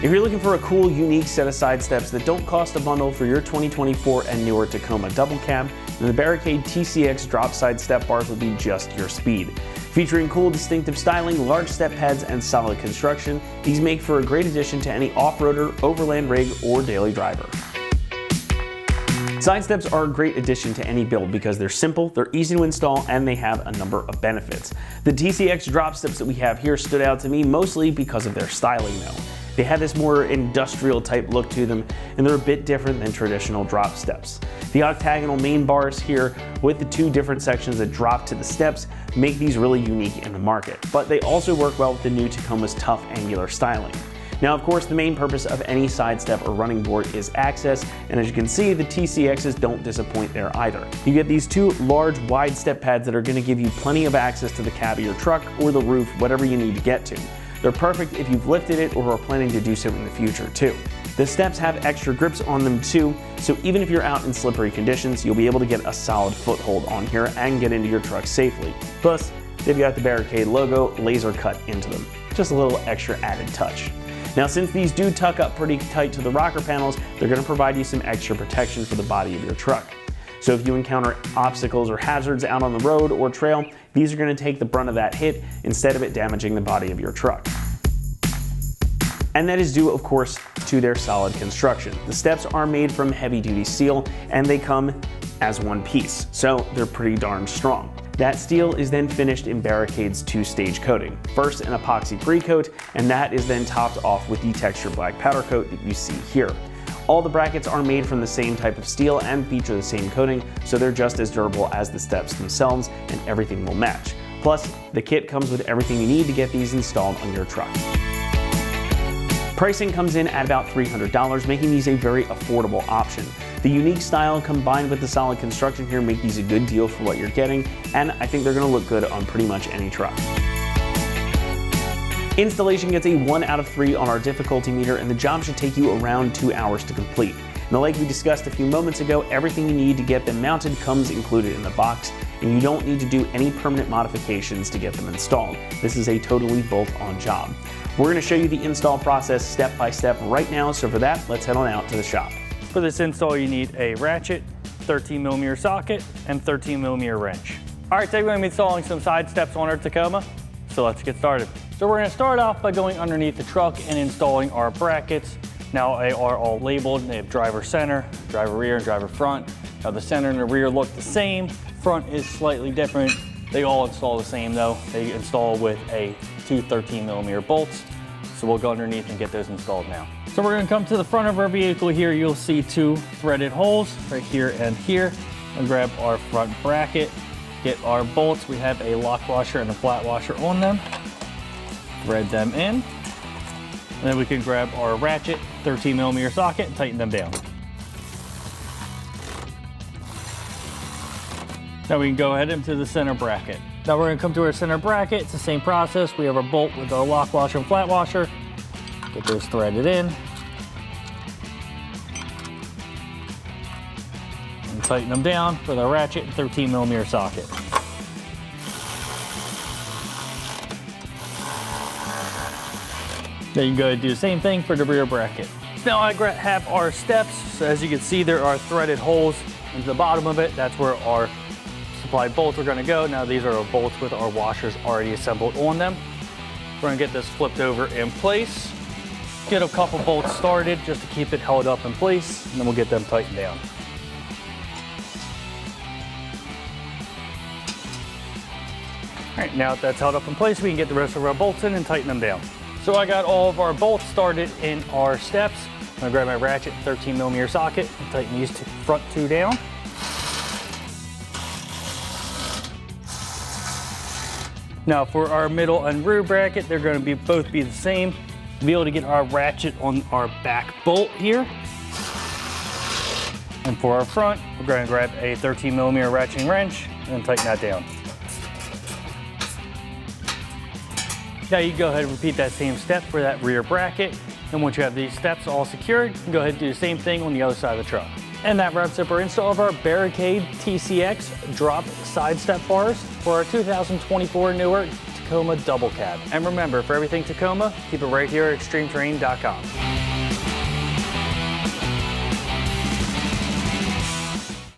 If you're looking for a cool, unique set of side steps that don't cost a bundle for your 2024 and newer Tacoma double cab, then the Barricade TCX drop side step bars will be just your speed. Featuring cool, distinctive styling, large step pads, and solid construction, these make for a great addition to any off-roader, overland rig, or daily driver. Side steps are a great addition to any build because they're simple, they're easy to install, and they have a number of benefits. The TCX drop steps that we have here stood out to me mostly because of their styling though. They have this more industrial type look to them, and they're a bit different than traditional drop steps. The octagonal main bars here with the two different sections that drop to the steps make these really unique in the market, but they also work well with the new Tacoma's tough angular styling. Now, of course, the main purpose of any side step or running board is access, and as you can see, the TCXs don't disappoint there either. You get these two large, wide step pads that are going to give you plenty of access to the cab of your truck or the roof, whatever you need to get to. They're perfect if you've lifted it or are planning to do so in the future too. The steps have extra grips on them too, so even if you're out in slippery conditions, you'll be able to get a solid foothold on here and get into your truck safely. Plus, they've got the Barricade logo laser cut into them. Just a little extra added touch. Now, since these do tuck up pretty tight to the rocker panels, they're going to provide you some extra protection for the body of your truck. So if you encounter obstacles or hazards out on the road or trail, these are going to take the brunt of that hit instead of it damaging the body of your truck. And that is due, of course, to their solid construction. The steps are made from heavy-duty steel, and they come as one piece, so they're pretty darn strong. That steel is then finished in Barricade's two-stage coating. First an epoxy pre-coat, and that is then topped off with the textured black powder coat that you see here. All the brackets are made from the same type of steel and feature the same coating, so they're just as durable as the steps themselves, and everything will match. Plus, the kit comes with everything you need to get these installed on your truck. Pricing comes in at about $300, making these a very affordable option. The unique style combined with the solid construction here make these a good deal for what you're getting, and I think they're going to look good on pretty much any truck. Installation gets a 1 out of 3 on our difficulty meter, and the job should take you around 2 hours to complete. Now, like we discussed a few moments ago, everything you need to get them mounted comes included in the box, and you don't need to do any permanent modifications to get them installed. This is a totally bolt-on job. We're going to show you the install process step by step right now, so for that, let's head on out to the shop. For this install, you need a ratchet, 13mm socket, and 13mm wrench. All right, today we're going to be installing some side steps on our Tacoma, so let's get started. So we're going to start off by going underneath the truck and installing our brackets. Now they are all labeled. They have driver center, driver rear, and driver front. Now the center and the rear look the same. Front is slightly different. They all install the same though. They install with two 13mm bolts. So we'll go underneath and get those installed now. So we're going to come to the front of our vehicle here. You'll see two threaded holes right here and here. And grab our front bracket, get our bolts. We have a lock washer and a flat washer on them. Thread them in. And then we can grab our ratchet, 13mm socket, and tighten them down. Now we can go ahead into the center bracket. Now we're going to come to our center bracket. It's the same process. We have our bolt with our lock washer and flat washer. Get those threaded in. And tighten them down with our ratchet and 13mm socket. Then you can go ahead and do the same thing for the rear bracket. Now I have our steps. So as you can see, there are threaded holes into the bottom of it. That's where our supplied bolts are going to go. Now these are our bolts with our washers already assembled on them. We're going to get this flipped over in place. Get a couple bolts started just to keep it held up in place, and then we'll get them tightened down. All right, now that that's held up in place, we can get the rest of our bolts in and tighten them down. So I got all of our bolts started in our steps. I'm gonna grab my ratchet, 13mm socket, and tighten these front two down. Now for our middle and rear bracket, they're gonna both be the same. We'll be able to get our ratchet on our back bolt here. And for our front, we're gonna grab a 13mm ratcheting wrench and tighten that down. Now you go ahead and repeat that same step for that rear bracket. And once you have these steps all secured, you can go ahead and do the same thing on the other side of the truck. And that wraps up our install of our Barricade TCX drop side step bars for our 2024 newer Tacoma double cab. And remember, for everything Tacoma, keep it right here at extremeterrain.com.